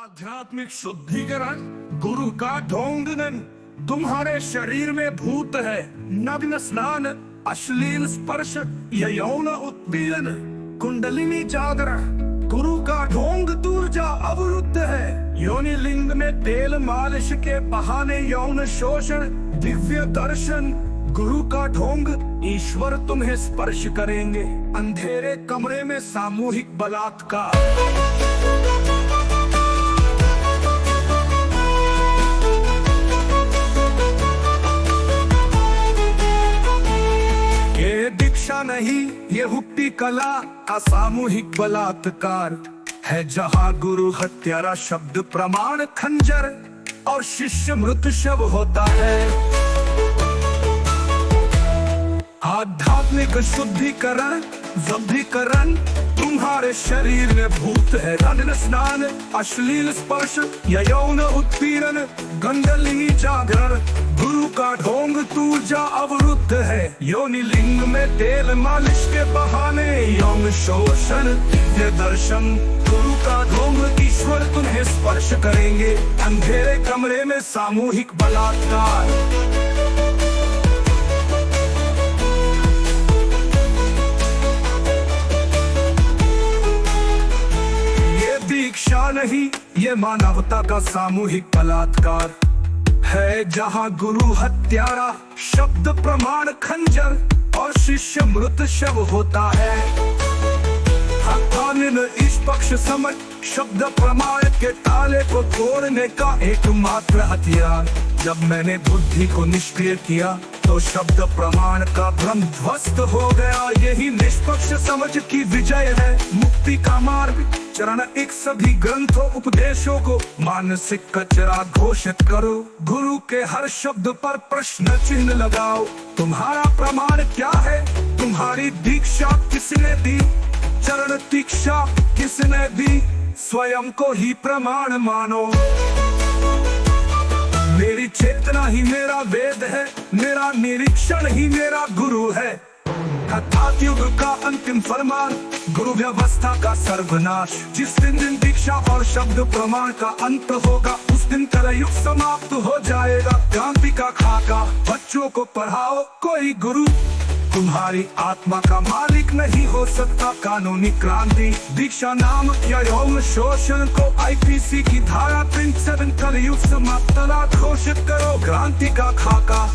आध्यात्मिक शुद्धिकरण गुरु का ढोंगन तुम्हारे शरीर में भूत है। नग्न स्नान, अश्लील स्पर्श, यौन उत्पीड़न, कुंडलिनी जागरण। गुरु का ढोंग ऊर्जा अवरुद्ध है। योनि लिंग में तेल मालिश के बहाने यौन शोषण, दिव्य दर्शन। गुरु का ढोंग ईश्वर तुम्हें स्पर्श करेंगे। अंधेरे कमरे में सामूहिक बलात्कार। दीक्षा नहीं, ये हुक्ति कला का सामूहिक बलात्कार है। जहाँ गुरु हत्यारा शब्द प्रमाण खंजर और शिष्य मृत शव होता है। आध्यात्मिक शुद्धिकरण वृद्धिकरण तुम्हारे शरीर में भूत है। नग्न स्नान, अश्लील स्पर्श, यौन उत्पीड़न, कुंडलिनी जागरण। गुरु का ढोंग ऊर्जा अवरुद्ध है। योनि लिंग में तेल मालिश के बहाने यौन शोषण, दिव्य दर्शन। गुरु का ढोंग ईश्वर तुम्हें स्पर्श करेंगे। अंधेरे कमरे में सामूहिक बलात्कार। दीक्षा नहीं, ये मानवता का सामूहिक बलात्कार है। जहाँ गुरु हत्यारा शब्द प्रमाण खंजर और शिष्य मृत शव होता है। इस पक्ष समझ शब्द प्रमाण के ताले को तोड़ने का एकमात्र हथियार। जब मैंने बुद्धि को निष्क्रिय किया तो शब्द प्रमाण का भ्रम ध्वस्त हो गया। यही निष्पक्ष समझ की विजय है। मुक्ति का मार्ग चरण एक, सभी ग्रंथों उपदेशों को मानसिक कचरा घोषित करो। गुरु के हर शब्द पर प्रश्न चिन्ह लगाओ। तुम्हारा प्रमाण क्या है? तुम्हारी दीक्षा किसने दी? चरण दीक्षा किसने दी? स्वयं को ही प्रमाण मानो। मेरी चेतना ही मेरा वेद है, मेरा निरीक्षण ही मेरा गुरु है। अर्थात युग का अंतिम फरमान, गुरु व्यवस्था का सर्वनाश। जिस दिन दीक्षा और शब्द प्रमाण का अंत होगा, उस दिन कलयुग समाप्त हो जाएगा। क्रांति का खाका बच्चों को पढ़ाओ। कोई गुरु तुम्हारी आत्मा का मालिक नहीं हो सकता। कानूनी क्रांति दीक्षा नाम या यौन शोषण को IPC की धारा 37 कलयुग समाप्त घोषित करो। क्रांति का खाका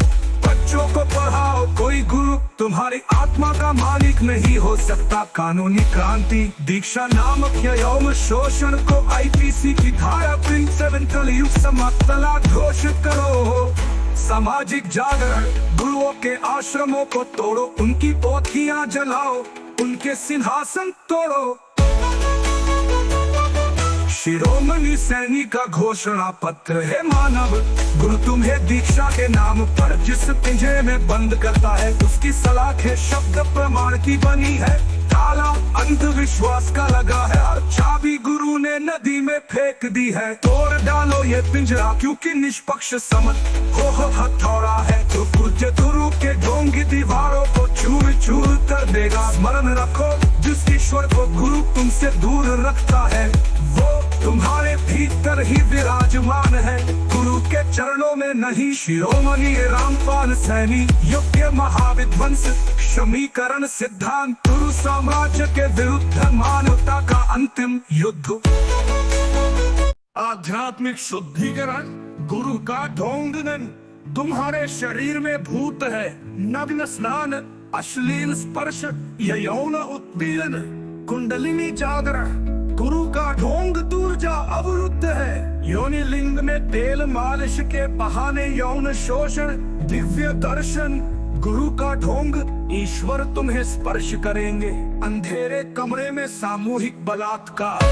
बच्चों को पढ़ाओ। कोई गुरु तुम्हारी आत्मा का मालिक नहीं हो सकता। कानूनी क्रांति दीक्षा नामक या यौन शोषण को IPC की धारा 37 कलयुग समाप्त घोषित करो। सामाजिक जागरण, गुरुओं के आश्रमों को तोड़ो। उनकी पोथियां जलाओ, उनके सिंहासन तोड़ो। शिरोमणि सैनिक का घोषणा पत्र है मानव। गुरु तुम्हें दीक्षा के नाम पर जिस पिंजरे में बंद करता है, उसकी सलाखें शब्द प्रमाण की बनी है। ताला अंधविश्वास का लगा है और चाबी गुरु ने नदी में फेंक दी है। तोड़ डालो ये पिंजरा, क्योंकि निष्पक्ष समझ हो हथौड़ा है। तो पूज्य गुरु के ढोंगी दीवारों को चूर चूर कर देगा। स्मरण रखो, जिस ईश्वर को गुरु तुमसे दूर रखता है, वो तुम्हारे भीतर ही विराजमान है। गुरु के चरणों में नहीं। शिरोमणि रामपाल सैनी, योग्य महाविध्वंस, क्षमीकरण सिद्धांत, गुरु साम्राज्य के विरुद्ध मानवता का अंतिम युद्ध। आध्यात्मिक शुद्धिकरण गुरु का ढोंगन तुम्हारे शरीर में भूत है। नग्न स्नान, अश्लील स्पर्श, यौन उत्पीड़न, कुंडलिनी जागरण। गुरु का ढोंग ऊर्जा अवरुद्ध है। योनि लिंग में तेल मालिश के बहाने यौन शोषण, दिव्य दर्शन। गुरु का ढोंग ईश्वर तुम्हें स्पर्श करेंगे। अंधेरे कमरे में सामूहिक बलात्कार।